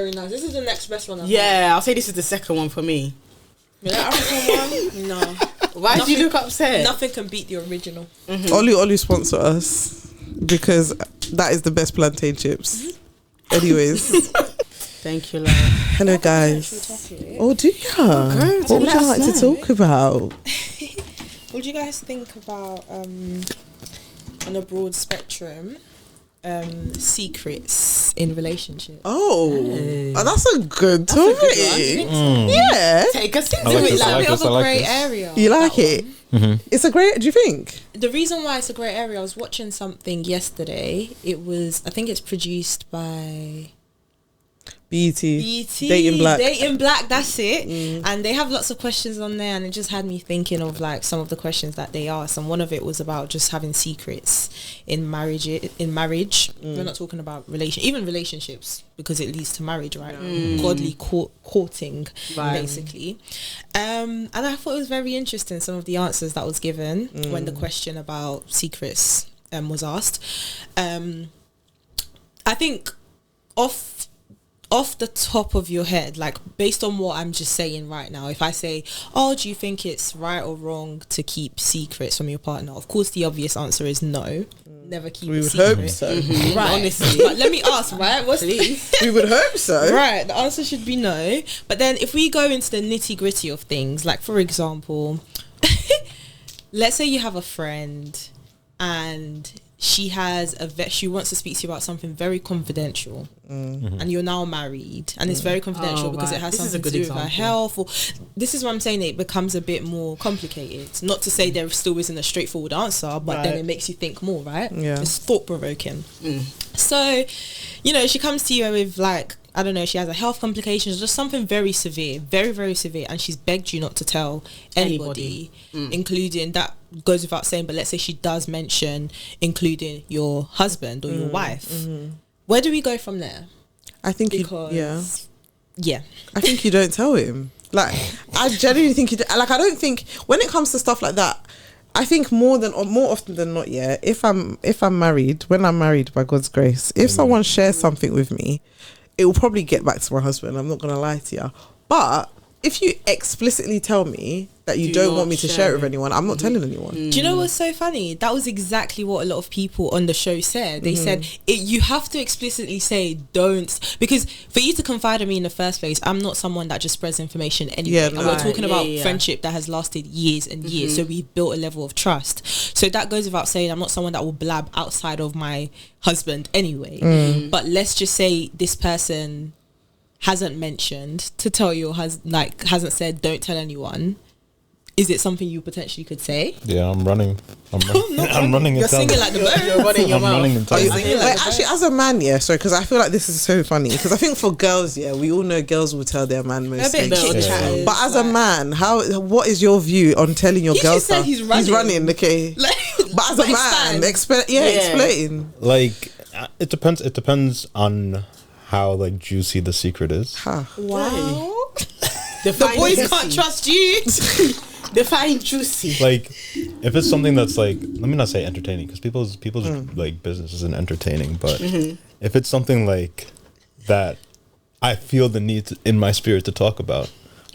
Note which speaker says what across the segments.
Speaker 1: Very nice. This is the next best one.
Speaker 2: I'll say this is the second one for me.
Speaker 1: Yeah, that African one? No.
Speaker 2: Why did you look upset?
Speaker 1: Nothing can beat the original.
Speaker 3: Olu sponsor us because that is the best plantain chips. Anyways.
Speaker 2: Thank you, love.
Speaker 3: Hello, guys. Oh, do you? What would you like to talk about?
Speaker 1: What do you guys think about, on a broad spectrum, secrets in relationships?
Speaker 3: Oh, that's a good topic. Yeah.
Speaker 2: Take us into
Speaker 1: It's
Speaker 2: it.
Speaker 1: a bit of a
Speaker 4: like
Speaker 1: grey
Speaker 4: this.
Speaker 1: area.
Speaker 3: You like it? It's a great, do you think?
Speaker 1: The reason why it's a grey area, I was watching something yesterday. It was, I think it's produced by...
Speaker 3: BT. Dating Black,
Speaker 1: that's it. And they have lots of questions on there, and it just had me thinking of like some of the questions that they asked, and one of it was about just having secrets in marriage. We're not talking about relationships, because it leads to marriage, right? Godly courting, basically. And I thought it was very interesting, some of the answers that was given when the question about secrets was asked. I think off the top of your head, like based on what I'm just saying right now, if I say, oh, do you think it's right or wrong to keep secrets from your partner? Of course, the obvious answer is no. Never keep a secret.
Speaker 3: We would hope so.
Speaker 1: Right. Honestly. But let me ask, right?
Speaker 3: We would hope so.
Speaker 1: Right. The answer should be no. But then if we go into the nitty gritty of things, like for example, let's say you have a friend and she has she wants to speak to you about something very confidential, and you're now married, and it's very confidential because it has something to do with her health. Or this is what I'm saying. It becomes a bit more complicated. Not to say there still isn't a straightforward answer, but then it makes you think more, right? Yeah, it's thought provoking. So, she comes to you with like, I don't know, she has a health complication, just something very severe, very, very severe, and she's begged you not to tell anybody. Including, that goes without saying, but let's say she does mention including your husband or your wife. Where do we go from there?
Speaker 3: I think
Speaker 1: I
Speaker 3: think you don't tell him. Like, I genuinely think I don't think when it comes to stuff like that, I think more often than not, if I'm married, when I'm married by God's grace, if someone shares something with me, it will probably get back to my husband. I'm not gonna lie to you. But if you explicitly tell me that you don't want me to share it with anyone, I'm not telling anyone.
Speaker 1: Do you know what's so funny? That was exactly what a lot of people on the show said. They said, you have to explicitly say don't, because for you to confide in me in the first place, I'm not someone that just spreads information anyway. And we're talking about friendship that has lasted years and years. So we've built a level of trust. So that goes without saying, I'm not someone that will blab outside of my husband anyway. But let's just say this person hasn't mentioned to tell you, hasn't said don't tell anyone. Is it something you potentially could say?
Speaker 4: Yeah, I'm running. I'm running.
Speaker 1: You're singing like the bird.
Speaker 2: You're running your mouth.
Speaker 3: Actually, as a man, sorry, because I feel like this is so funny. Because I think for girls, we all know girls will tell their man most things. But as a man, what is your view on telling your girl stuff?
Speaker 1: He's running.
Speaker 3: Okay. But as a man, explain.
Speaker 4: Like, it depends. It depends on how like juicy the secret is.
Speaker 1: Wow. The boys can't trust you.
Speaker 2: Define juicy.
Speaker 4: Like, if it's something that's like, let me not say entertaining, because people's like business isn't entertaining, but if it's something like that I feel the need in my spirit to talk about,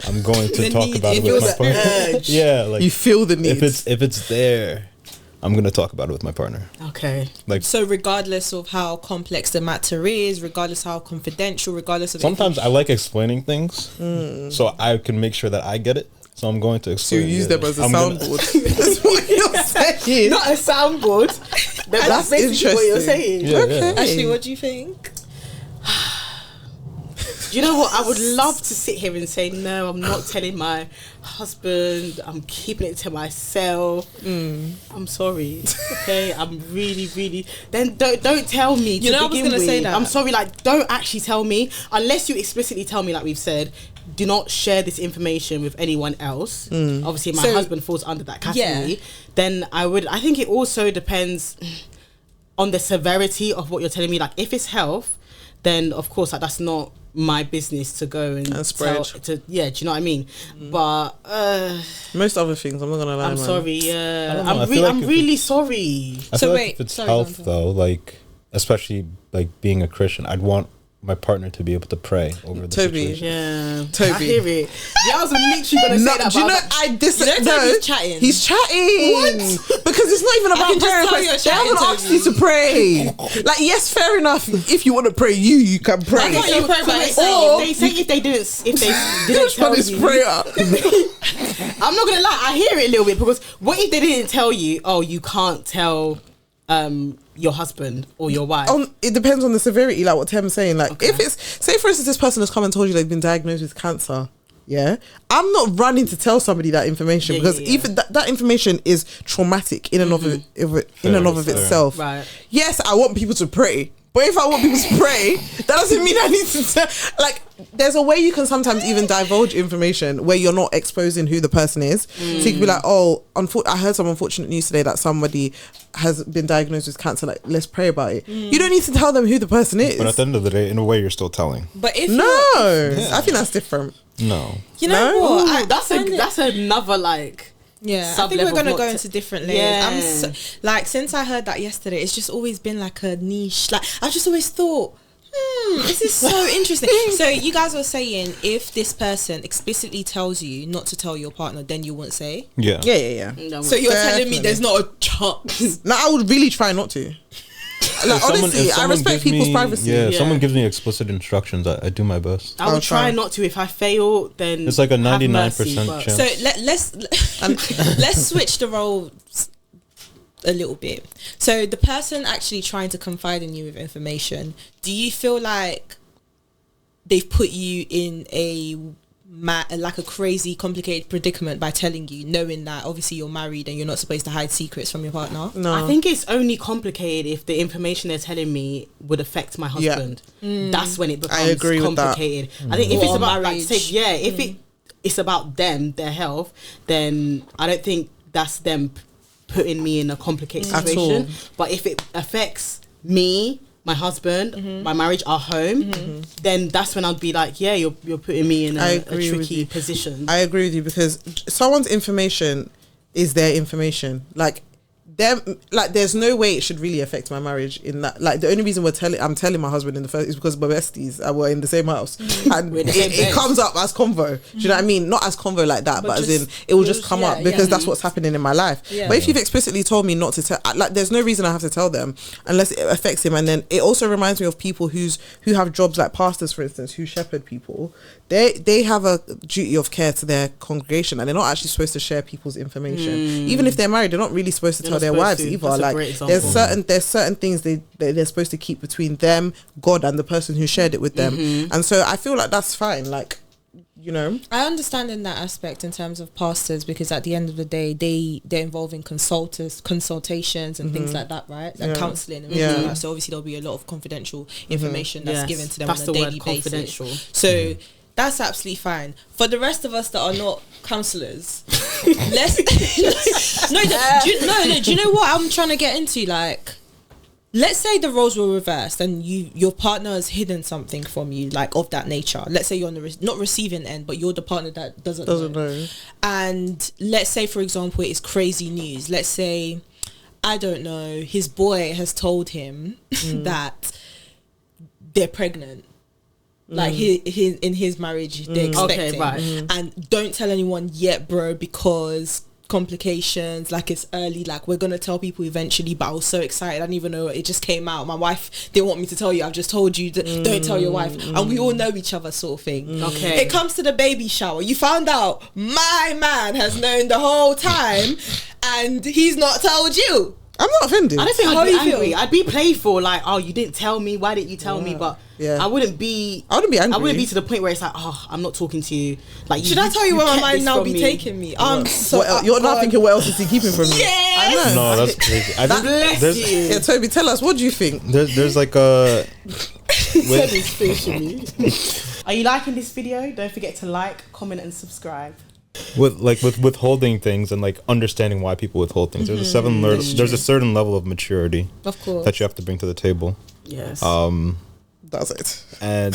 Speaker 4: I'm going to talk about it with my partner. Yeah, like,
Speaker 3: you feel the need.
Speaker 4: If it's there, I'm going to talk about it with my partner.
Speaker 2: Okay.
Speaker 4: Like,
Speaker 1: so regardless of how complex the matter is, regardless of how confidential, regardless of
Speaker 4: sometimes I like explaining things so I can make sure that I get it. So I'm going to explain.
Speaker 3: So you use them as a soundboard. That's what you're saying.
Speaker 2: Not a soundboard.
Speaker 3: That's interesting.
Speaker 2: What you're saying.
Speaker 4: Yeah, okay.
Speaker 1: Ashley, what do you think?
Speaker 2: Do you know what? I would love to sit here and say, no, I'm not telling my husband. I'm keeping it to myself. I'm sorry. Okay, I'm really, really. Then don't tell me.
Speaker 1: You know, I was going to say that.
Speaker 2: I'm sorry. Like, don't actually tell me unless you explicitly tell me. Like we've said, do not share this information with anyone else. Obviously, my husband falls under that category. Yeah. Then I think it also depends on the severity of what you're telling me. Like, if it's health, then of course, like, that's not my business to go and
Speaker 3: spread.
Speaker 2: Do you know what I mean? But
Speaker 3: most other things, I'm not gonna lie.
Speaker 2: I'm sorry. I'm really sorry.
Speaker 4: I feel like if it's health though, like especially like being a Christian, I'd want my partner to be able to pray over the
Speaker 3: Toby.
Speaker 4: situation.
Speaker 2: Yeah,
Speaker 3: Toby.
Speaker 2: I hear it. Yeah, I was literally gonna say that.
Speaker 3: Do you know?
Speaker 1: Toby's chatting.
Speaker 3: He's chatting because it's not even about
Speaker 1: can just
Speaker 3: prayer.
Speaker 1: tell you're
Speaker 3: They
Speaker 1: chatting,
Speaker 3: haven't asked
Speaker 1: Toby.
Speaker 3: you to pray. Like, yes, fair enough. If you want to pray, you can pray.
Speaker 1: I thought you pray by
Speaker 2: If
Speaker 1: yourself.
Speaker 2: they didn't
Speaker 3: Which one
Speaker 2: tell
Speaker 3: is
Speaker 2: you,
Speaker 3: prayer?
Speaker 2: I'm not gonna lie, I hear it a little bit because what if they didn't tell you? Oh, you can't tell your husband or your wife.
Speaker 3: It depends on the severity, like what Tem's saying. Like,
Speaker 2: Okay.
Speaker 3: if it's, say for instance, this person has come and told you they've been diagnosed with cancer. Yeah, I'm not running to tell somebody that information because even that information is traumatic in and of itself.
Speaker 2: Right.
Speaker 3: Yes, I want people to pray, but if I want people to pray, that doesn't mean I need to tell. Like, there's a way you can sometimes even divulge information where you're not exposing who the person is. So you can be like, oh, I heard some unfortunate news today that somebody has been diagnosed with cancer. Like, let's pray about it. You don't need to tell them who the person is.
Speaker 4: But at the end of the day, in a way, you're still telling.
Speaker 1: But if
Speaker 3: I think that's different.
Speaker 4: No.
Speaker 1: you know what,
Speaker 2: Ooh, that's another like.
Speaker 1: Yeah, I think we're gonna go into different layers.
Speaker 2: Yeah.
Speaker 1: Like, since I heard that yesterday, it's just always been like a niche. Like, I've just always thought, this is so interesting. So you guys were saying if this person explicitly tells you not to tell your partner, then you won't say.
Speaker 4: Yeah.
Speaker 3: Yeah.
Speaker 2: No,
Speaker 1: So you're telling
Speaker 3: Definitely.
Speaker 1: me there's not a chance?
Speaker 3: No, I would really try not to. Like, honestly, I respect people's privacy.
Speaker 4: Yeah, if
Speaker 2: Yeah.
Speaker 4: someone gives me explicit instructions, I do my best.
Speaker 2: I would
Speaker 3: I'll try.
Speaker 2: try not to. If I fail, then
Speaker 4: It's like a
Speaker 2: have
Speaker 4: 99%
Speaker 2: mercy, but-
Speaker 4: chance.
Speaker 1: So let's switch the roles a little bit. So the person actually trying to confide in you with information, do you feel like they've put you in like a crazy complicated predicament by telling you, knowing that obviously you're married and you're not supposed to hide secrets from your partner?
Speaker 3: No,
Speaker 2: I think it's only complicated if the information they're telling me would affect my husband. That's when it becomes
Speaker 3: agree with that.
Speaker 2: complicated. I think if it's
Speaker 1: Or
Speaker 2: about
Speaker 1: marriage.
Speaker 2: if it's about them, their health, then I don't think that's them putting me in a complicated
Speaker 3: At
Speaker 2: situation.
Speaker 3: all.
Speaker 2: But if it affects me, my husband, my marriage, our home, then that's when I'd be like, yeah, you're putting me in
Speaker 3: I
Speaker 2: a
Speaker 3: agree with
Speaker 2: tricky
Speaker 3: you.
Speaker 2: position.
Speaker 3: I agree with you because someone's information is their information. Like, there's no way it should really affect my marriage. In that, like, the only reason I'm telling my husband in the first is because we're besties and we're in the same house, and
Speaker 2: We're in the same
Speaker 3: it
Speaker 2: bed.
Speaker 3: comes up as convo. Do you know what I mean? Not as convo like that, but as in it will just come up because that's what's happening in my life.
Speaker 1: Yeah.
Speaker 3: But if you've explicitly told me not to tell, like, there's no reason I have to tell them unless it affects him. And then it also reminds me of people who have jobs like pastors, for instance, who shepherd people. They have a duty of care to their congregation, and they're not actually supposed to share people's information. Even if they're married, they're not really supposed to
Speaker 2: They're
Speaker 3: tell
Speaker 2: not
Speaker 3: their
Speaker 2: supposed
Speaker 3: wives
Speaker 2: to.
Speaker 3: either.
Speaker 2: That's a
Speaker 3: Like,
Speaker 2: great
Speaker 3: there's
Speaker 2: example.
Speaker 3: certain things they're supposed to keep between them, God, and the person who shared it with them. And so I feel like that's fine. Like, you know,
Speaker 1: I understand in that aspect in terms of pastors, because at the end of the day they're involved in consultations and things like that, right? And counselling and things like that. So obviously there'll be a lot of confidential information that's
Speaker 2: Yes,
Speaker 1: given to them
Speaker 2: that's
Speaker 1: on
Speaker 2: the
Speaker 1: a
Speaker 2: word,
Speaker 1: daily
Speaker 2: confidential.
Speaker 1: basis. So that's absolutely fine. For the rest of us that are not counsellors, let's do you know what I'm trying to get into? Like, let's say the roles were reversed and your partner has hidden something from you, like of that nature. Let's say you're on the not receiving end, but you're the partner that doesn't know. And let's say, for example, it's crazy news. Let's say, I don't know, his boy has told him that they're pregnant. Like in his marriage, they're expecting.
Speaker 2: Okay, right.
Speaker 1: And don't tell anyone yet, bro, because complications, like, it's early, like, we're gonna tell people eventually, but I was so excited, I didn't even know it just came out. My wife didn't want me to tell you, I've just told you, don't tell your wife. And we all know each other, sort of thing.
Speaker 2: Okay.
Speaker 1: It comes to the baby shower, you found out my man has known the whole time and he's not told you.
Speaker 3: I'm not offended.
Speaker 2: I don't think
Speaker 1: How
Speaker 2: I'd be
Speaker 1: you feel?
Speaker 2: angry. I'd be playful, like, oh, you didn't tell me. Why didn't you tell me? But I wouldn't be
Speaker 3: angry.
Speaker 2: I wouldn't be to the point where it's like, oh, I'm not talking to you. Like,
Speaker 1: Should I tell you where my
Speaker 2: kept
Speaker 1: mind
Speaker 2: this
Speaker 1: now
Speaker 2: from
Speaker 1: be
Speaker 2: me.
Speaker 1: taking me? I'm so
Speaker 3: You're not thinking what else is he keeping from you?
Speaker 1: Yes!
Speaker 4: No, that's crazy. I think
Speaker 2: Bless
Speaker 4: there's,
Speaker 2: you.
Speaker 3: Yeah, Toby, tell us, what do you think?
Speaker 4: there's like a
Speaker 2: Said his face at me. Are you liking this video? Don't forget to like, comment, and subscribe.
Speaker 4: with withholding things and like understanding why people withhold things. There's a certain level of maturity
Speaker 1: Of course.
Speaker 4: that you have to bring to the table.
Speaker 2: Yes.
Speaker 3: That's it.
Speaker 4: And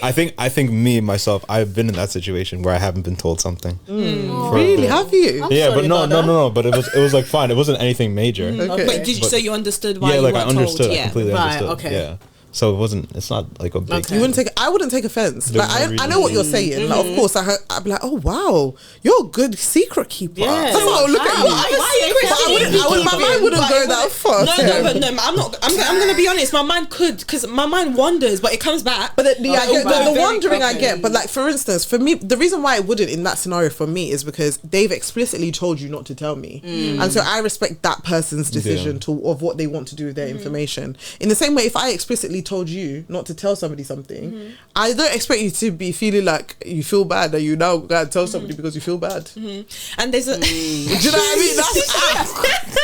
Speaker 4: I think me myself, I've been in that situation where I haven't been told something. For a
Speaker 3: Really?
Speaker 4: bit.
Speaker 3: Have you?
Speaker 4: Yeah,
Speaker 2: sorry
Speaker 4: but no.
Speaker 2: about
Speaker 4: But it was like fine. It wasn't anything major.
Speaker 3: Okay.
Speaker 1: Wait, so you understood why
Speaker 4: Yeah,
Speaker 1: you
Speaker 4: like
Speaker 1: weren't
Speaker 4: I understood.
Speaker 1: told?
Speaker 4: I completely
Speaker 2: Right,
Speaker 4: understood.
Speaker 2: okay.
Speaker 4: Yeah. So it's not like a big.
Speaker 3: You wouldn't take. I wouldn't take offense.
Speaker 4: There's
Speaker 3: Like
Speaker 4: no
Speaker 3: I know what you're saying. Like of course, I'd be like, oh wow, you're a good secret keeper.
Speaker 2: Yeah.
Speaker 3: That's what I would look at you. My mind wouldn't go that far.
Speaker 1: No, I'm not. I'm gonna be honest. My mind could, because my mind wanders, but it comes back.
Speaker 3: But the wondering I
Speaker 2: Okay.
Speaker 3: get. But like for instance, for me, the reason why it wouldn't in that scenario for me is because they've explicitly told you not to tell me, and so I respect that person's decision of what they want to do with their information. In the same way, if I explicitly told you not to tell somebody something, I don't expect you to be feeling like you feel bad that you now gotta tell somebody because you feel bad.
Speaker 1: And there's a
Speaker 3: Do you know what I mean?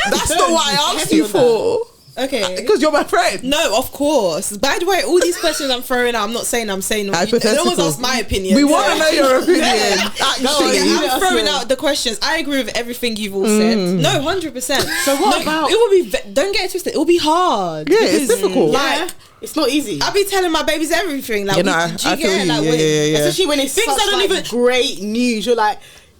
Speaker 3: That's not what I asked you for.
Speaker 1: okay.
Speaker 3: Because you're my friend.
Speaker 1: No, of course. By the way, all these questions I'm throwing out, I'm saying
Speaker 3: Hypothetical.
Speaker 1: no one's asked my opinion.
Speaker 3: We want to know your opinion. Actually,
Speaker 1: I'm throwing out the questions. I agree with everything you've all said. No, 100%.
Speaker 2: So what about?
Speaker 1: It will be. Don't get it twisted. It will be hard.
Speaker 3: Yeah, it's difficult.
Speaker 1: Like,
Speaker 2: it's not easy.
Speaker 1: I be telling my babies everything. Like,
Speaker 3: You know, I feel you. Yeah.
Speaker 2: Especially when it's
Speaker 1: Things
Speaker 2: such,
Speaker 1: I don't
Speaker 2: like,
Speaker 1: even-
Speaker 2: great news.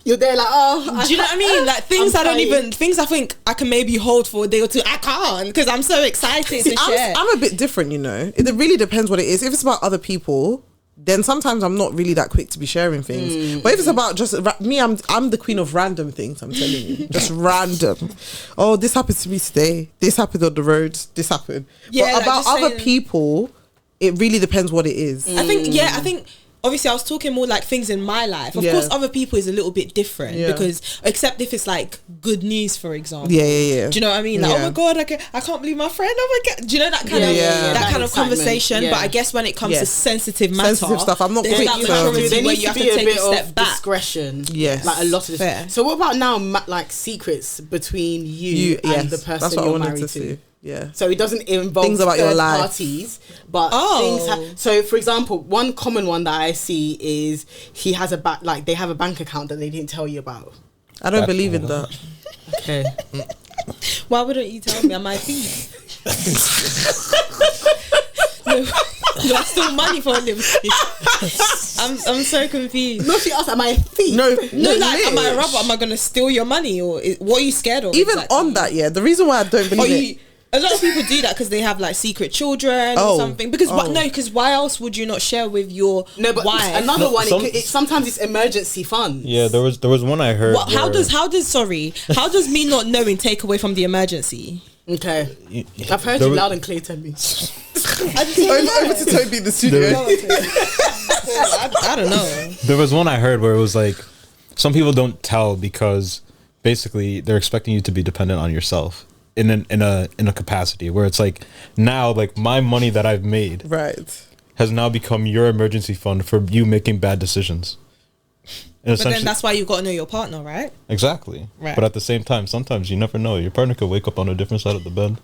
Speaker 2: You're there like, oh.
Speaker 1: do you know what I mean? Like things
Speaker 2: I'm
Speaker 1: I don't
Speaker 2: tired.
Speaker 1: even, things I think I can maybe hold for a day or two. I can't because I'm so excited to share.
Speaker 3: I'm a bit different, you know. It really depends what it is. If it's about other people, then sometimes I'm not really that quick to be sharing things. But if it's about just me, I'm the queen of random things. I'm telling you, just random. Oh, this happened to me today. This happened on the road. This happened.
Speaker 1: Yeah,
Speaker 3: but
Speaker 1: like
Speaker 3: about
Speaker 1: just
Speaker 3: other
Speaker 1: saying-
Speaker 3: people, it really depends what it is.
Speaker 1: I think obviously I was talking more like things in my life. Of course, other people is a little bit different because except if it's like good news, for example.
Speaker 3: Yeah.
Speaker 1: Do you know what I mean? Like, oh my god, I can't believe my friend. Oh my god, do you know that kind of that kind of
Speaker 2: excitement,
Speaker 1: conversation?
Speaker 2: yeah.
Speaker 1: But I guess when it comes to sensitive matter,
Speaker 3: Sensitive stuff, I'm not
Speaker 1: there's
Speaker 3: quick
Speaker 1: that
Speaker 3: to-
Speaker 1: maturity
Speaker 2: There
Speaker 1: where
Speaker 2: needs
Speaker 1: you have
Speaker 2: to
Speaker 1: to
Speaker 2: be a
Speaker 1: take
Speaker 2: bit
Speaker 1: a step
Speaker 2: of
Speaker 1: back.
Speaker 2: discretion.
Speaker 3: Yes.
Speaker 2: Like a lot of
Speaker 1: Fair.
Speaker 2: this. So what about now, like secrets between you and the person
Speaker 3: that's what I
Speaker 2: you're
Speaker 3: wanted
Speaker 2: married
Speaker 3: to
Speaker 2: to?
Speaker 3: see. Yeah.
Speaker 2: So it doesn't involve
Speaker 3: Things about your
Speaker 2: third
Speaker 3: life.
Speaker 2: parties, but
Speaker 1: Oh.
Speaker 2: things. So, for example, one common one that I see is he has they have a bank account that they didn't tell you about.
Speaker 3: I don't believe in that.
Speaker 2: Okay.
Speaker 1: Why wouldn't you tell me? Am I a thief? Do I steal money for a living? I'm so confused.
Speaker 2: No, she asked, "Am I a thief?"
Speaker 3: No,
Speaker 1: Like, am I a
Speaker 3: Lish.
Speaker 1: robber? Am I gonna steal your money, or what are you scared of?
Speaker 3: Even
Speaker 1: exactly?
Speaker 3: on that, the reason why I don't believe it.
Speaker 1: A lot of people do that because they have like secret children or something. Because because why else would you not share with your wife?
Speaker 2: Another one. Sometimes it's emergency funds.
Speaker 4: Yeah, there was one I heard.
Speaker 1: How does me not knowing take away from the emergency?
Speaker 2: Okay, I've heard you loud and clear. Tell me.
Speaker 3: Over to Toby in the studio.
Speaker 1: I don't know.
Speaker 4: There was one I heard where it was like, some people don't tell because basically they're expecting you to be dependent on yourself in a capacity where it's like, now like my money that I've made has now become your emergency fund for you making bad decisions. And
Speaker 1: But then that's why you got to know your partner, right?
Speaker 4: Exactly.
Speaker 1: Right.
Speaker 4: But at the same time, sometimes you never know. Your partner could wake up on a different side of the bed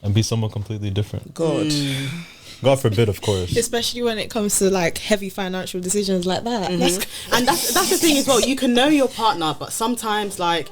Speaker 4: and be someone completely different. God forbid, of course.
Speaker 1: Especially when it comes to like heavy financial decisions like that.
Speaker 2: And that's the thing as well. You can know your partner, but sometimes like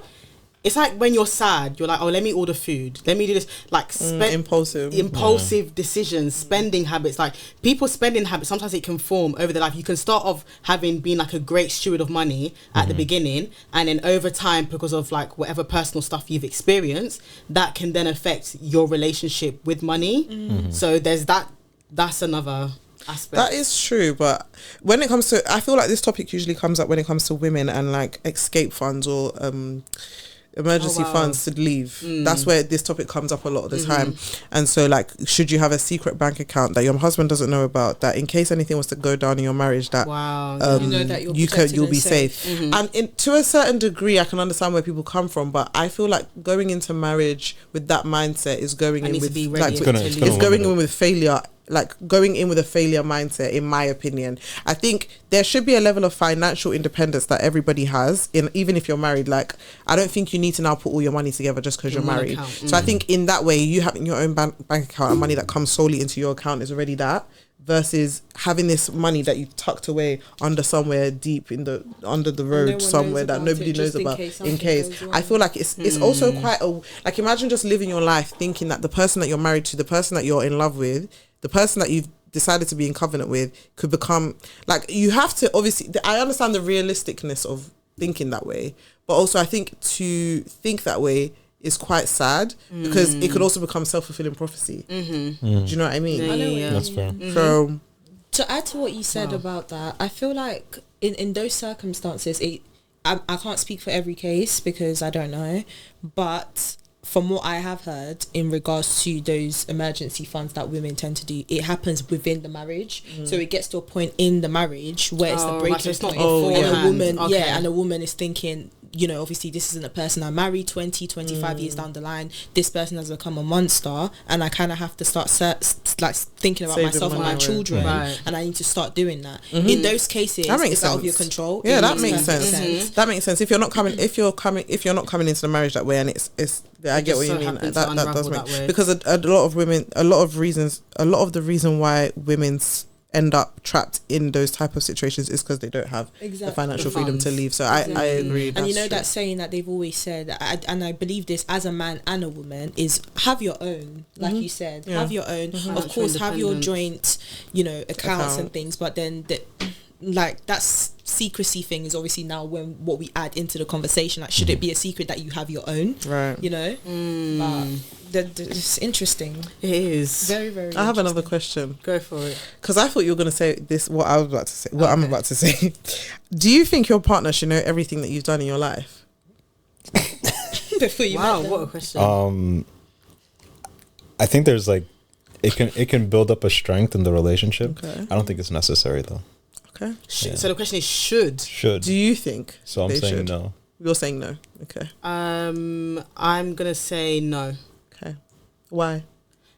Speaker 2: it's like when you're sad, you're like, oh, let me order food, let me do this. Like impulsive decisions, spending habits. Like people's spending habits, sometimes it can form over their life. You can start off been like a great steward of money at the beginning, and then over time, because of like whatever personal stuff you've experienced, that can then affect your relationship with money. So there's that. That's another aspect.
Speaker 3: That is true, but when it comes to, I feel like this topic usually comes up when it comes to women and like escape funds or emergency funds to leave. That's where this topic comes up a lot of the time. And so like, should you have a secret bank account that your husband doesn't know about, that in case anything was to go down in your marriage, that
Speaker 1: you know that
Speaker 3: you'll be safe. And to a certain degree I can understand where people come from, but I feel like going into marriage with that mindset is going in with failure. Like going in with a failure mindset, in my opinion. I think there should be a level of financial independence that everybody has, even if you're married. Like, I don't think you need to now put all your money together just because you're married. So I think in that way, you having your own bank account and money that comes solely into your account is already that, versus having this money that you tucked away under somewhere deep under the road somewhere that nobody knows about in case. I feel like it's also quite like, imagine just living your life thinking that the person that you're married to, the person that you're in love with, the person that you've decided to be in covenant with could become, like, you have to, obviously, I understand the realisticness of thinking that way, but also I think to think that way is quite sad because it could also become self-fulfilling prophecy. Do you know what I mean?
Speaker 4: That's fair.
Speaker 3: So
Speaker 1: to add to what you said about that, I feel like in those circumstances, I can't speak for every case because I don't know, but from what I have heard in regards to those emergency funds that women tend to do, it happens within the marriage. So it gets to a point in the marriage where it's the breaking point. And a woman, and a woman is thinking, you know, obviously this isn't a person I married 20, 25 years down the line. This person has become a monster, and I kind of have to start thinking about myself and my children, and I need to start doing that. In those cases, it's out of your control.
Speaker 3: Yeah, that makes sense. That makes sense. If you're not coming into the marriage that way, and it's I get what you mean. That does make, because a lot of women, a lot of the reason why women's end up trapped in those type of situations is because they don't have the financial freedom to leave. So I agree.
Speaker 1: And you know that saying that they've always said, and I believe this as a man and a woman, is have your own, like you said, have your own. Of course, have your joint, you know, accounts and things, but then like that's secrecy thing is obviously now what we add into the conversation. Like, should it be a secret that you have your own? Right. You know? But it's interesting.
Speaker 2: It is.
Speaker 1: Very, very
Speaker 3: I have another question.
Speaker 2: Go for it.
Speaker 3: Because I thought you were going to say this, what I was about to say, what I'm about to say. Do you think your partner should know everything that you've done in your life?
Speaker 1: Before you
Speaker 2: what a question.
Speaker 4: I think there's like, it can build up a strength in the relationship. I don't think it's necessary though.
Speaker 3: Okay.
Speaker 2: So the question is should.
Speaker 3: Do you think?
Speaker 4: So I'm saying no.
Speaker 3: You're saying no. Okay.
Speaker 2: I'm gonna say no.
Speaker 3: Okay. Why?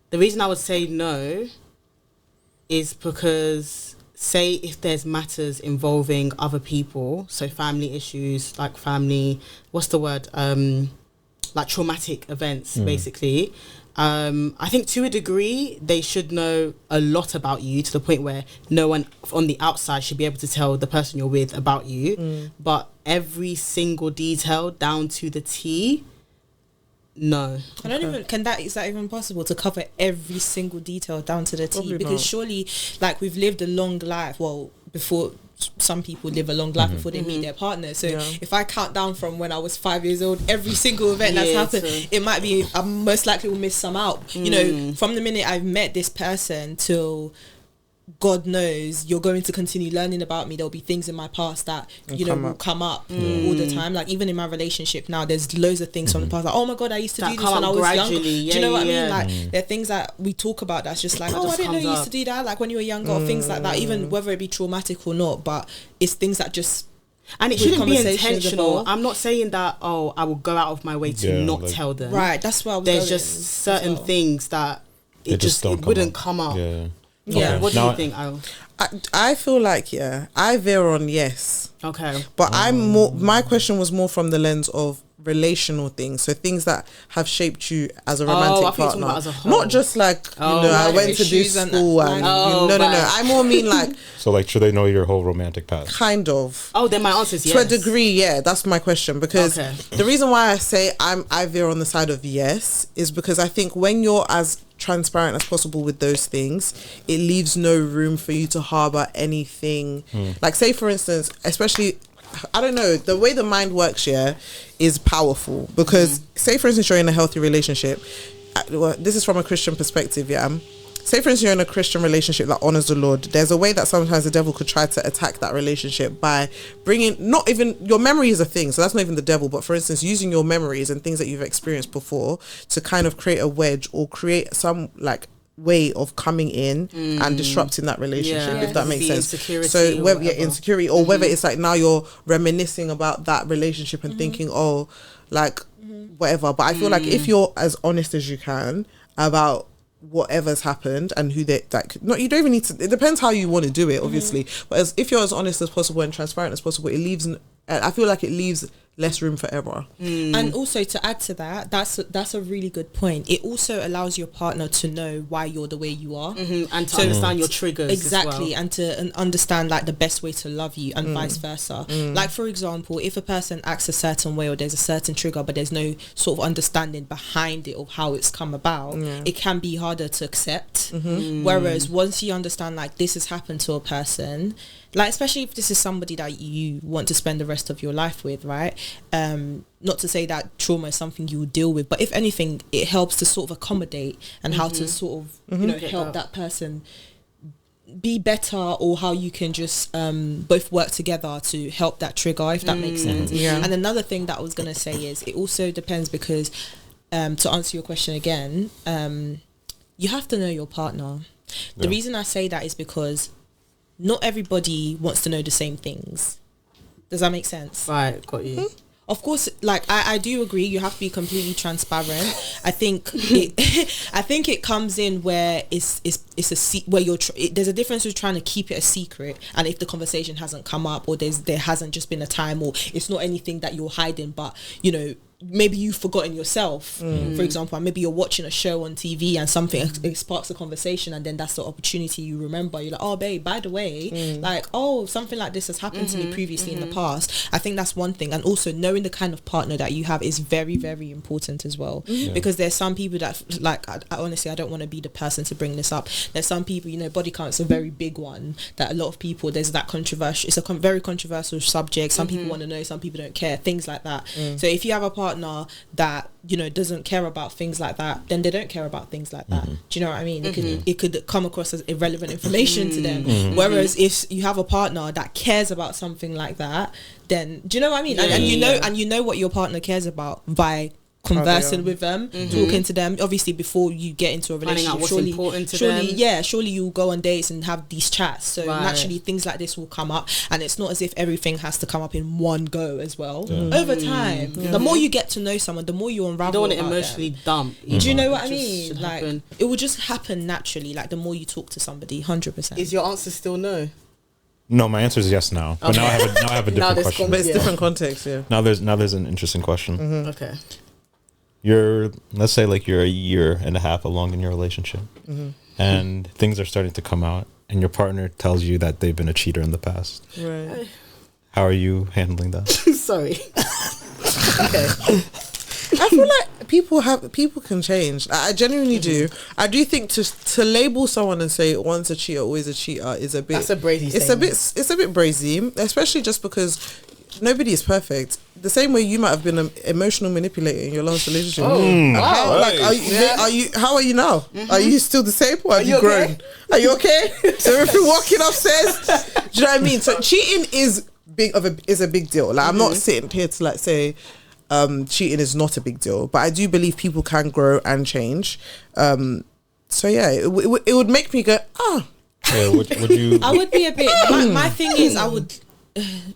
Speaker 2: The reason I would say no is because, say if there's matters involving other people, so family issues, like what's the word? Like traumatic events, basically. I think to a degree they should know a lot about you, to the point where no one on the outside should be able to tell the person you're with about you. But every single detail down to the T, no.
Speaker 1: I don't even is that even possible to cover every single detail down to the T?
Speaker 3: Probably
Speaker 1: because
Speaker 3: not.
Speaker 1: Surely, like, we've lived a long life. Well, before some people live a long life before they meet their partner. So if I count down from when I was 5 years old, every single event that's happened, it might be I most likely will miss some out. You know, from the minute I've met this person till God knows you're going to continue learning about me. There'll be things in my past that will come up all the time. Like, even in my relationship now, there's loads of things from the past. Like, oh my God, I used to do this when I was younger. Do you know what I mean? Like, there are things that we talk about that's just like, I didn't know you used to do that. Like when you were younger, or things like that. Even whether it be traumatic or not, but it's things that just.
Speaker 2: And it shouldn't be intentional. I'm not saying that, I will go out of my way to not tell them.
Speaker 1: Right, that's where I was
Speaker 2: There's just certain things that it wouldn't come up.
Speaker 1: Yeah.
Speaker 2: What do you think, Al?
Speaker 3: I feel like, I veer on yes.
Speaker 2: Okay.
Speaker 3: But my question was more from the lens of relational things. So things that have shaped you as a romantic partner. As a whole. Not just like, I went to this school and no. I more mean like.
Speaker 4: So like, should they know your whole romantic past?
Speaker 3: Kind of.
Speaker 2: Oh, then my answer is yes.
Speaker 3: To a degree, yeah, that's my question. Because the reason why I say I veer on the side of yes is because I think when you're as transparent as possible with those things, it leaves no room for you to harbor anything. Like, say for instance, especially, I don't know, the way the mind works is powerful, because say for instance you're in a healthy relationship, this is from a Christian perspective, say for instance you're in a Christian relationship that honors the Lord, there's a way that sometimes the devil could try to attack that relationship by bringing, not even, your memory is a thing, so that's not even the devil, but for instance using your memories and things that you've experienced before to kind of create a wedge or create some like way of coming in and disrupting that relationship, if that makes sense. So whether insecurity, or whether it's like now you're reminiscing about that relationship and thinking, whatever. But I feel like if you're as honest as you can about whatever's happened and who they like, no, you don't even need to, it depends how you want to do it, obviously, but if you're as honest as possible and transparent as possible, it leaves, I feel like it leaves less room for error.
Speaker 1: And also, to add to that, that's a really good point. It also allows your partner to know why you're the way you are,
Speaker 2: and to understand your triggers
Speaker 1: exactly,
Speaker 2: as well.
Speaker 1: and to understand like the best way to love you, and vice versa. Like, for example, if a person acts a certain way or there's a certain trigger but there's no sort of understanding behind it of how it's come about, it can be harder to accept. Whereas once you understand like this has happened to a person, Like, especially if this is somebody that you want to spend the rest of your life with, right? Not to say that trauma is something you will deal with, but if anything, it helps to sort of accommodate and how to sort of, you know, help that person be better, or how you can just both work together to help that trigger, if that makes sense.
Speaker 3: Yeah.
Speaker 1: And another thing that I was going to say is it also depends, because to answer your question again, you have to know your partner. The reason I say that is because not everybody wants to know the same things. Does that make sense?
Speaker 2: Right, got you.
Speaker 1: Of course, like I do agree, you have to be completely transparent. I think it comes in where it's where there's a difference with trying to keep it a secret, and if the conversation hasn't come up, or there hasn't just been a time, or it's not anything that you're hiding, but you know, maybe you've forgotten yourself, for example, and maybe you're watching a show on TV and something it sparks a conversation, and then that's the opportunity you remember. You're like, oh babe, by the way, like, oh, something like this has happened to me previously in the past. I think that's one thing. And also knowing the kind of partner that you have is very, very important as well, because there's some people that, like, I honestly, I don't want to be the person to bring this up. There's some people, you know, body count's a very big one that a lot of people, there's that controversial, it's a very controversial subject. Some people want to know, some people don't care, things like that. So if you have a partner that, you know, doesn't care about things like that, then they don't care about things like that. Do you know what I mean? It could come across as irrelevant information to them. Whereas if you have a partner that cares about something like that, then do you know what I mean? And you know what your partner cares about by conversing with them, talking to them, obviously before you get into a relationship.
Speaker 2: Finding out what's important to them.
Speaker 1: Surely you'll go on dates and have these chats, so naturally things like this will come up, and it's not as if everything has to come up in one go as well. Over time, the more you get to know someone, the more you unravel.
Speaker 2: You don't want to emotionally dump.
Speaker 1: Do you know what I mean? Like, it will just happen naturally, like the more you talk to somebody. 100%.
Speaker 2: Is your answer still no?
Speaker 4: No, my answer is yes now. But now I have a different question.
Speaker 3: But it's different context, yeah.
Speaker 4: Now there's an interesting question.
Speaker 2: Okay.
Speaker 4: Let's say like you're a year and a half along in your relationship, and things are starting to come out, and your partner tells you that they've been a cheater in the past.
Speaker 3: Right.
Speaker 4: How are you handling that?
Speaker 2: Sorry. Okay.
Speaker 3: I feel like people can change. I genuinely do. I do think to label someone and say once a cheater, always a cheater is a bit.
Speaker 2: That's a brazy.
Speaker 3: It's a bit brazy, especially just because nobody is perfect. The same way you might have been an emotional manipulator in your last relationship.
Speaker 2: Wow.
Speaker 3: Like, are you? How are you now? Are you still the same, or have you grown? Okay? Are you okay? So if you're walking upstairs, do you know what I mean? So cheating is a big deal. Like, I'm not sitting here to like say cheating is not a big deal, but I do believe people can grow and change. So yeah, it would make me go,
Speaker 4: Yeah, would you?
Speaker 1: I would be a bit. My thing is, I would.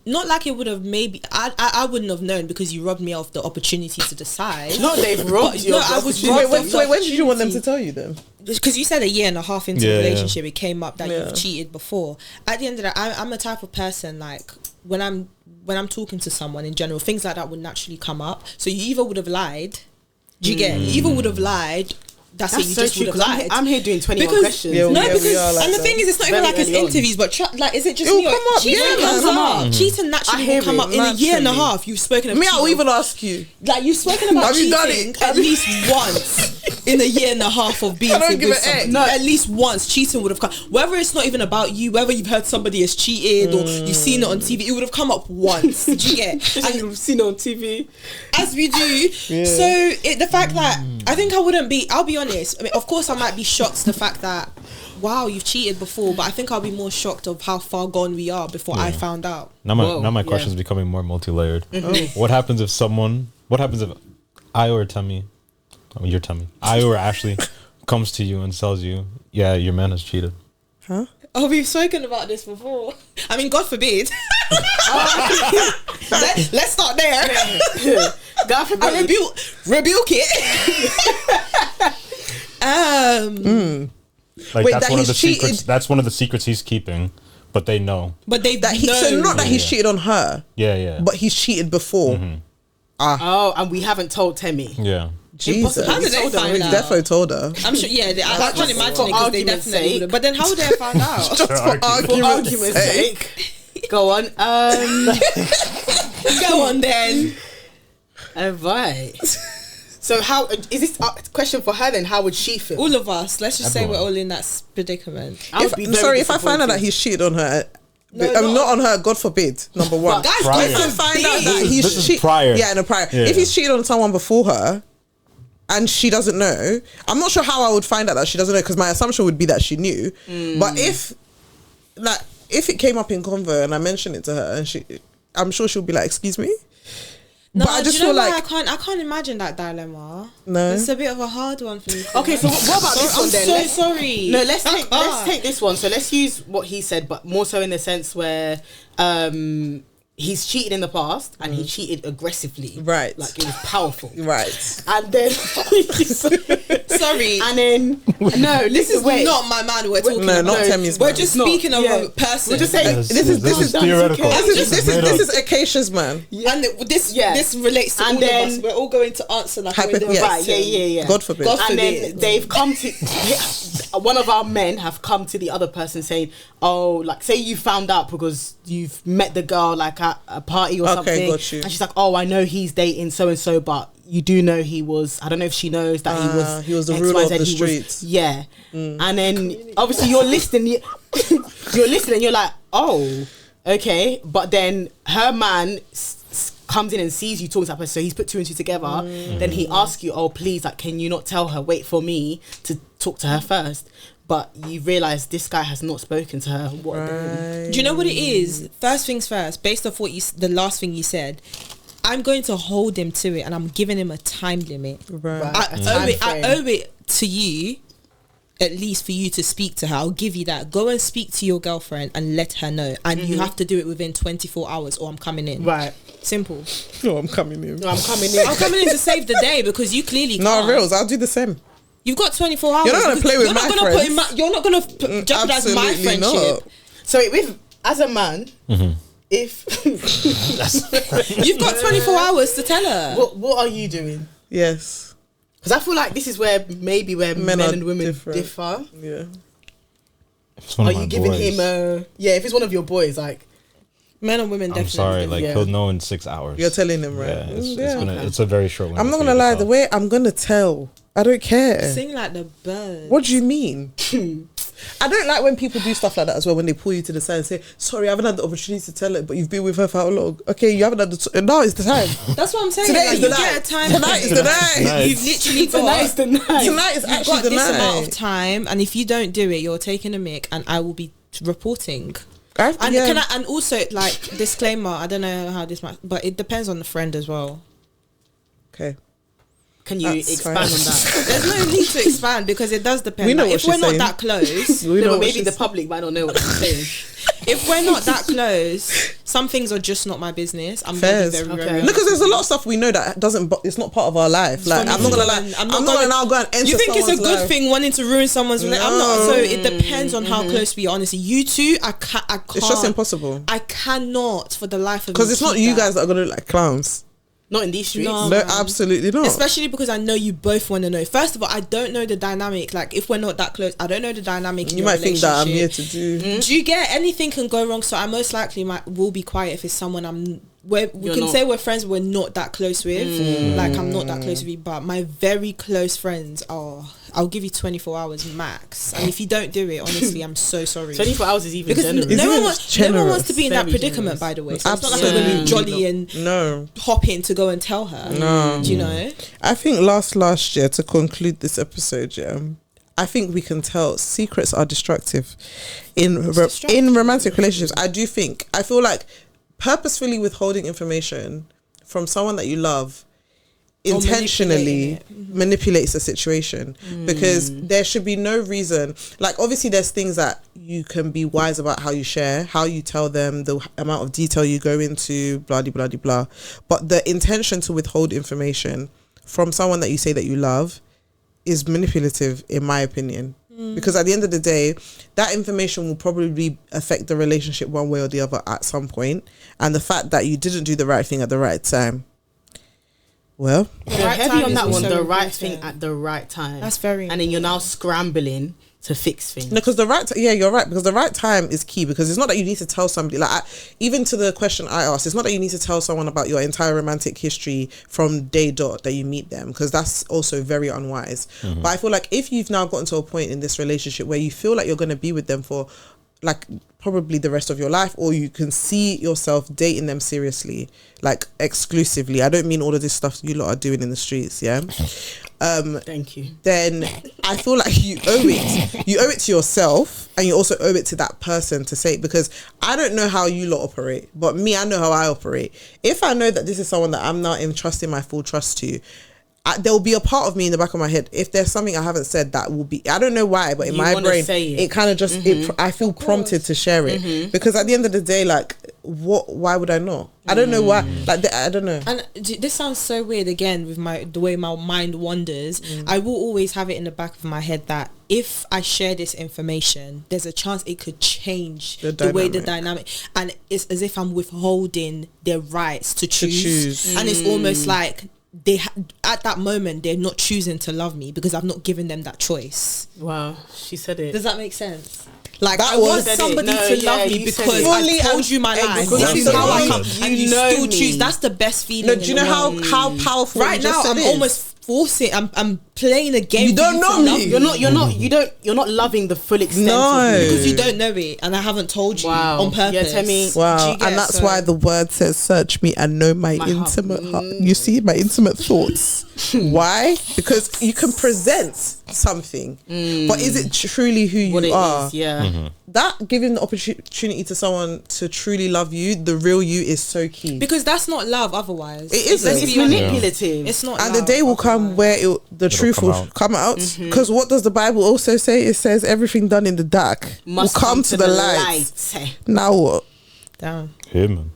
Speaker 1: Not like it would have maybe I wouldn't have known, because you robbed me of the opportunity to decide.
Speaker 2: No, they've robbed you.
Speaker 1: No, I was robbed.
Speaker 3: When did you want them to tell you then?
Speaker 1: Because you said a year and a half into the relationship, it came up that you've cheated before. At the end of the day, I'm a type of person, like when I'm talking to someone in general, things like that would naturally come up. So you either would have lied. Do you get? You either would have lied. That's it. You
Speaker 2: so
Speaker 1: just would have lied.
Speaker 2: I'm here doing 21 questions.
Speaker 3: Yeah,
Speaker 1: because
Speaker 3: like
Speaker 1: and the thing is, it's not even like it's interviews, but like, is it just me? Cheating comes up. Cheating naturally will come up in a year and a half. You've spoken about.
Speaker 3: I'll even ask you.
Speaker 1: Like, you've spoken about cheating at least once in a year and a half of being with someone. No, at least once cheating would have come. Whether it's not even about you, whether you've heard somebody has cheated or you've seen it on TV, it would have come up once. Do you get?
Speaker 2: And you've seen it on TV,
Speaker 1: as we do. So the fact that I think I'll be honest. I mean, of course, I might be shocked the fact that, wow, you've cheated before, but I think I'll be more shocked of how far gone we are before I found out.
Speaker 4: Now my question is becoming more multi-layered. What happens if I or Tummy, your Tummy, I or Ashley comes to you and tells you, yeah, your man has cheated?
Speaker 3: Huh?
Speaker 1: Oh, we've spoken about this before. I mean, God forbid. Let's start there.
Speaker 2: God forbid.
Speaker 1: I rebuke it.
Speaker 4: Like, wait, that's one of the secrets. That's one of the secrets he's keeping, but they know.
Speaker 1: But they know.
Speaker 3: So not that he's cheated on her.
Speaker 4: Yeah.
Speaker 3: But he's cheated before.
Speaker 2: Oh, and we haven't told Temmie.
Speaker 4: Yeah.
Speaker 3: Jesus.
Speaker 1: How did they find out?
Speaker 3: Definitely told her.
Speaker 1: I'm sure. Yeah, I can't imagine it because they definitely would have. But then, how would they have found out?
Speaker 3: Just for argument's
Speaker 2: sake. Go on.
Speaker 1: Go on then.
Speaker 2: Alright. So how is this a question for her then? How would she feel?
Speaker 1: All of us. Let's just say we're all in that predicament.
Speaker 3: If I find out that he's cheated on her not on her, God forbid, number one.
Speaker 1: Guys,
Speaker 4: Prior.
Speaker 3: If you find out that
Speaker 4: This is prior.
Speaker 3: Yeah, no, prior.
Speaker 4: Yeah.
Speaker 3: If he's cheated on someone before her and she doesn't know, I'm not sure how I would find out that she doesn't know, because my assumption would be that she knew. But if it came up in convo and I mentioned it to her, and I'm sure she'll be like, excuse me?
Speaker 1: No,
Speaker 3: but I just feel like
Speaker 1: I can't imagine that dilemma.
Speaker 3: No.
Speaker 1: It's a bit of a hard one for me.
Speaker 2: Okay, so what about this one then?
Speaker 1: I'm so sorry.
Speaker 2: No, let's take this one. So let's use what he said, but more so in the sense where he's cheated in the past and he cheated aggressively.
Speaker 3: Right.
Speaker 2: Like it was powerful.
Speaker 3: right.
Speaker 2: And then
Speaker 1: Sorry.
Speaker 2: And then
Speaker 1: This is not my man we're talking about.
Speaker 3: not Temi's
Speaker 1: We're
Speaker 3: man.
Speaker 1: just
Speaker 2: It's not.
Speaker 1: speaking of
Speaker 2: Yeah.
Speaker 1: a person.
Speaker 2: We're just saying
Speaker 4: This
Speaker 3: is
Speaker 4: theoretical.
Speaker 3: This
Speaker 4: made up.
Speaker 3: is Acacia's man.
Speaker 1: And this relates to
Speaker 2: And
Speaker 1: all
Speaker 2: then-
Speaker 1: of us. We're all going to answer like
Speaker 3: Hypo-
Speaker 1: we're the
Speaker 3: yes.
Speaker 2: Right, yeah.
Speaker 3: God forbid.
Speaker 1: God
Speaker 2: And then
Speaker 1: forbid.
Speaker 2: they've come to one of our men have come to the other person saying, oh, like say you found out because you've met the girl like at a party or
Speaker 3: Okay,
Speaker 2: something,
Speaker 3: got you.
Speaker 2: and she's like, oh, I know he's dating so and so, but you do know he was, I don't know if she knows that
Speaker 3: He was the
Speaker 2: X,
Speaker 3: ruler
Speaker 2: Y,
Speaker 3: of
Speaker 2: Z,
Speaker 3: the
Speaker 2: he was-
Speaker 3: streets.
Speaker 2: yeah. And then obviously you're listening you're listening, you're like, oh, okay, but then her man comes in and sees you talking to that person, so he's put two and two together. Then he asks you, oh, please, like, can you not tell her, wait for me to talk to her first? But you realise this guy has not spoken to her. What are they doing?
Speaker 1: Do you know what it is? First things first, based off what the last thing you said, I'm going to hold him to it and I'm giving him a time limit.
Speaker 3: Right.
Speaker 1: I owe it to you, at least for you to speak to her. I'll give you that. Go and speak to your girlfriend and let her know. And you have to do it within 24 hours or I'm coming in.
Speaker 2: Right.
Speaker 1: Simple.
Speaker 3: No, I'm coming in.
Speaker 2: No, I'm coming in.
Speaker 1: I'm coming in to save the day because you clearly
Speaker 3: No,
Speaker 1: can't.
Speaker 3: reals, I'll do the same.
Speaker 1: You've got 24 hours.
Speaker 3: You're not gonna play with my friends.
Speaker 1: You're not going to jeopardize my
Speaker 3: Absolutely
Speaker 1: friendship.
Speaker 3: not.
Speaker 2: So as a man, if
Speaker 1: You've got 24 hours to tell her.
Speaker 2: what are you doing?
Speaker 3: Yes.
Speaker 2: Because I feel like this is where maybe men
Speaker 3: are
Speaker 2: and women
Speaker 3: different.
Speaker 2: differ.
Speaker 3: Yeah.
Speaker 4: It's one
Speaker 2: Are
Speaker 4: of my
Speaker 2: you giving
Speaker 4: boys.
Speaker 2: him if it's one of your boys, like
Speaker 1: Men and women
Speaker 4: I'm
Speaker 1: definitely.
Speaker 4: sorry, like
Speaker 2: Yeah.
Speaker 4: he'll know in 6 hours.
Speaker 3: You're telling him, right?
Speaker 4: Yeah, it's a very short window.
Speaker 3: I'm not
Speaker 4: for
Speaker 3: gonna
Speaker 4: you to
Speaker 3: lie,
Speaker 4: tell.
Speaker 3: the way I'm gonna tell, I don't care.
Speaker 1: Sing like the bird.
Speaker 3: What do you mean? I don't like when people do stuff like that as well, when they pull you to the side and say, sorry, I haven't had the opportunity to tell it, but you've been with her for how long? Okay, you haven't had now is the time.
Speaker 1: That's what I'm saying.
Speaker 3: Today
Speaker 1: like,
Speaker 3: is the
Speaker 1: you
Speaker 3: night.
Speaker 1: get a time.
Speaker 3: Tonight is the night.
Speaker 4: Night.
Speaker 1: You've literally got.
Speaker 2: tonight's the night.
Speaker 3: Tonight is
Speaker 1: You've
Speaker 3: actually
Speaker 1: got
Speaker 3: the
Speaker 1: this amount of
Speaker 3: night.
Speaker 1: time, and if you don't do it, you're taking a mick, and I will be reporting. And
Speaker 3: Yeah.
Speaker 1: and also like disclaimer, I don't know how this might, but it depends on the friend as well.
Speaker 3: Okay.
Speaker 2: Can you
Speaker 3: That's
Speaker 2: expand
Speaker 3: fine.
Speaker 2: on that?
Speaker 1: There's no need to expand because it does depend.
Speaker 3: We know
Speaker 1: Like,
Speaker 3: what
Speaker 1: if we're
Speaker 3: she's
Speaker 1: not
Speaker 3: saying.
Speaker 1: that close,
Speaker 3: We know
Speaker 2: No,
Speaker 3: what
Speaker 2: but maybe
Speaker 3: she's-
Speaker 2: the public might not know what she's saying.
Speaker 1: if we're not that close, some things are just not my business. I'm
Speaker 3: Fairs.
Speaker 1: going to be very,
Speaker 2: Okay.
Speaker 1: very
Speaker 3: No, because there's a lot of stuff we know that it's not part of our life. Like, I'm not gonna lie. I'm not gonna now go and enter
Speaker 1: You think it's a
Speaker 3: someone's
Speaker 1: good
Speaker 3: life.
Speaker 1: thing wanting to ruin someone's relationship? I'm not. So
Speaker 3: No.
Speaker 1: it depends on how close we are. Honestly, you two, I can't.
Speaker 3: It's just impossible.
Speaker 1: I cannot for the life of me.
Speaker 3: Because it's not
Speaker 1: keep
Speaker 3: you
Speaker 1: that.
Speaker 3: guys that are gonna look like clowns.
Speaker 2: Not in these streets.
Speaker 1: No.
Speaker 3: No,
Speaker 1: man.
Speaker 3: absolutely not.
Speaker 1: Especially because I know you both want to know. First of all, I don't know the dynamic. Like, if we're not that close, I don't know the dynamic. In
Speaker 3: You
Speaker 1: your
Speaker 3: might think that I'm here
Speaker 1: relationship.
Speaker 3: to do.
Speaker 1: Do you get anything can go wrong? So I most likely will be quiet if it's someone we
Speaker 2: You're
Speaker 1: can
Speaker 2: not.
Speaker 1: say we're friends, we're not that close with. Like, I'm not that close with you, but my very close friends are. I'll give you 24 hours max, and if you don't do it, honestly, I'm so sorry.
Speaker 2: 24 hours is even
Speaker 1: Because
Speaker 2: generous.
Speaker 3: It's
Speaker 1: no one
Speaker 3: even
Speaker 1: wants to be in that
Speaker 2: Very
Speaker 1: predicament,
Speaker 2: generous.
Speaker 1: by the way. So it's not like
Speaker 3: Absolutely
Speaker 1: I'm going to be jolly
Speaker 3: not.
Speaker 1: and
Speaker 3: No.
Speaker 1: hop in to go and tell her.
Speaker 3: No.
Speaker 1: Do you know?
Speaker 3: I think last year, to conclude this episode, I think we can tell secrets are destructive in romantic relationships. I feel like purposefully withholding information from someone that you love intentionally manipulates the situation, because there should be no reason. Like, obviously there's things that you can be wise about how you share, how you tell them, the amount of detail you go into, blah blah blah blah, but the intention to withhold information from someone that you say that you love is manipulative, in my opinion. Because at the end of the day, that information will probably affect the relationship one way or the other at some point. And the fact that you didn't do the right thing at the right time, well,
Speaker 2: You're
Speaker 1: right
Speaker 2: heavy
Speaker 1: time
Speaker 2: on
Speaker 1: is
Speaker 2: that one.
Speaker 1: also
Speaker 2: The right
Speaker 1: important.
Speaker 2: thing at the right time.
Speaker 1: That's very
Speaker 2: And then you're now scrambling to fix things.
Speaker 3: no, because you're right, because the right time is key. Because it's not that you need to tell somebody, like, even to the question I asked, it's not that you need to tell someone about your entire romantic history from day dot that you meet them, because that's also very unwise. But I feel like if you've now gotten to a point in this relationship where you feel like you're going to be with them for like probably the rest of your life, or you can see yourself dating them seriously, like exclusively. I don't mean all of this stuff you lot are doing in the streets, yeah.
Speaker 2: Thank you.
Speaker 3: Then I feel like you owe it to yourself, and you also owe it to that person to say it, because I don't know how you lot operate, but me, I know how I operate. If I know that this is someone that I'm not entrusting my full trust to, there will be a part of me in the back of my head, if there's something I haven't said that will be, I don't know why, but in my brain it kind of just I feel prompted to share it, because at the end of the day, like, why would I not? I don't know why, like, I don't know.
Speaker 1: And this sounds so weird again with the way my mind wanders. I will always have it in the back of my head that if I share this information, there's a chance it could change the way the dynamic, and it's as if I'm withholding their rights to choose. And it's almost like at that moment they're not choosing to love me because I've not given them that choice.
Speaker 2: Wow, she said it.
Speaker 1: Does that make sense? Like, I want somebody to love me because I told you my life. This is how I come, and you still choose. That's the best feeling.
Speaker 3: No, do you know how powerful?
Speaker 1: Right now, I'm almost forcing. I'm playing a game.
Speaker 3: You don't know me.
Speaker 2: You're not loving the full extent.
Speaker 3: No,
Speaker 2: of me.
Speaker 1: Because you don't know it, and I haven't told you on purpose.
Speaker 2: Yeah, tell me.
Speaker 3: Wow, and that's why the word says, "Search me and know my intimate heart." You see my intimate thoughts. Why? Because you can present something, but is it truly who you are?
Speaker 2: Is, yeah.
Speaker 3: That giving the opportunity to someone to truly love you, the real you, is so key.
Speaker 1: Because that's not love. Otherwise,
Speaker 3: it isn't.
Speaker 2: It's manipulative.
Speaker 1: It's not.
Speaker 3: And the day will come where the truth will come out. Because what does the Bible also say? It says everything done in the dark
Speaker 2: must
Speaker 3: will come to the light. Now what?
Speaker 1: Damn.
Speaker 4: Amen.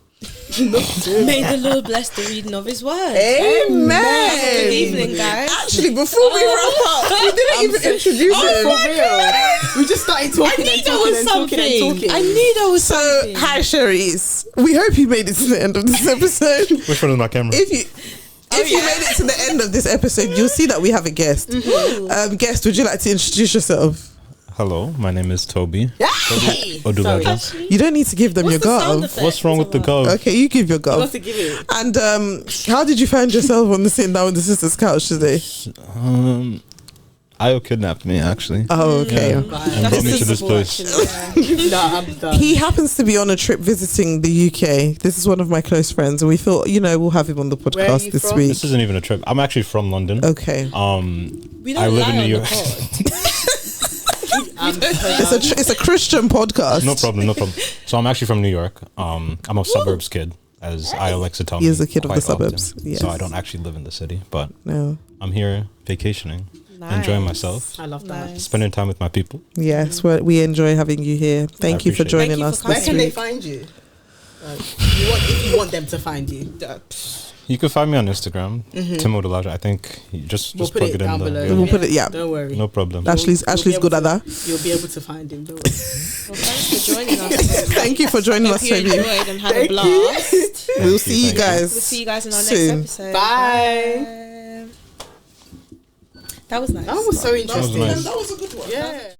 Speaker 1: May the Lord bless the reading of His word.
Speaker 3: Amen.
Speaker 1: Good evening, guys.
Speaker 3: Actually, before we wrap up, we didn't even introduce it.
Speaker 2: For real. We just started talking and talking.
Speaker 1: I knew there was something.
Speaker 3: So, hi, Cheries. We hope you made it to the end of this episode.
Speaker 4: Which one is my camera?
Speaker 3: If you made it to the end of this episode, you'll see that we have a guest. Guest, would you like to introduce yourself?
Speaker 4: Hello, my name is Tobi.
Speaker 2: Hey!
Speaker 4: Sorry.
Speaker 3: You don't need to give them your gov.
Speaker 4: What's wrong with the gov?
Speaker 3: Okay, you give your gov.
Speaker 2: What's to give it?
Speaker 3: And how did you find yourself on the sitting down with the sister's couch today?
Speaker 4: Io kidnapped me, actually.
Speaker 3: Oh, okay.
Speaker 4: Yeah. And brought me to this place.
Speaker 2: No, I'm done.
Speaker 3: He happens to be on a trip visiting the UK. This is one of my close friends, and we thought, we'll have him on the podcast this week.
Speaker 4: This isn't even a trip. I'm actually from London.
Speaker 3: Okay.
Speaker 4: I live in New York.
Speaker 3: It's a Christian podcast.
Speaker 4: No problem. So I'm actually from New York. I'm a suburbs kid, as I likes to tell me.
Speaker 3: He is a kid of the suburbs. Yes.
Speaker 4: So I don't actually live in the city, but
Speaker 3: no.
Speaker 4: I'm here vacationing, enjoying myself.
Speaker 2: I love that.
Speaker 4: Spending time with my people.
Speaker 3: Yes, we enjoy having you here. Thank you for joining us.
Speaker 2: Where can they find you? If you want them to find you.
Speaker 4: You can find me on Instagram, Tim Odolaja. I think you just
Speaker 2: we'll
Speaker 4: plug
Speaker 2: put
Speaker 4: it
Speaker 2: down
Speaker 4: in
Speaker 2: below.
Speaker 4: there.
Speaker 3: We'll put it,
Speaker 2: Don't worry.
Speaker 4: No problem.
Speaker 3: Ashley's good at that.
Speaker 2: You'll be able to find him. Don't worry.
Speaker 1: Well, thanks for joining us.
Speaker 3: Thank you for joining us,
Speaker 1: Hope you
Speaker 3: Tobi.
Speaker 1: enjoyed and had a blast.
Speaker 3: We'll see you guys.
Speaker 1: We'll see you guys in our
Speaker 3: soon.
Speaker 1: next episode.
Speaker 2: Bye.
Speaker 1: That was nice.
Speaker 2: That was so interesting.
Speaker 4: That was nice.
Speaker 3: That was a good one.
Speaker 2: Yeah.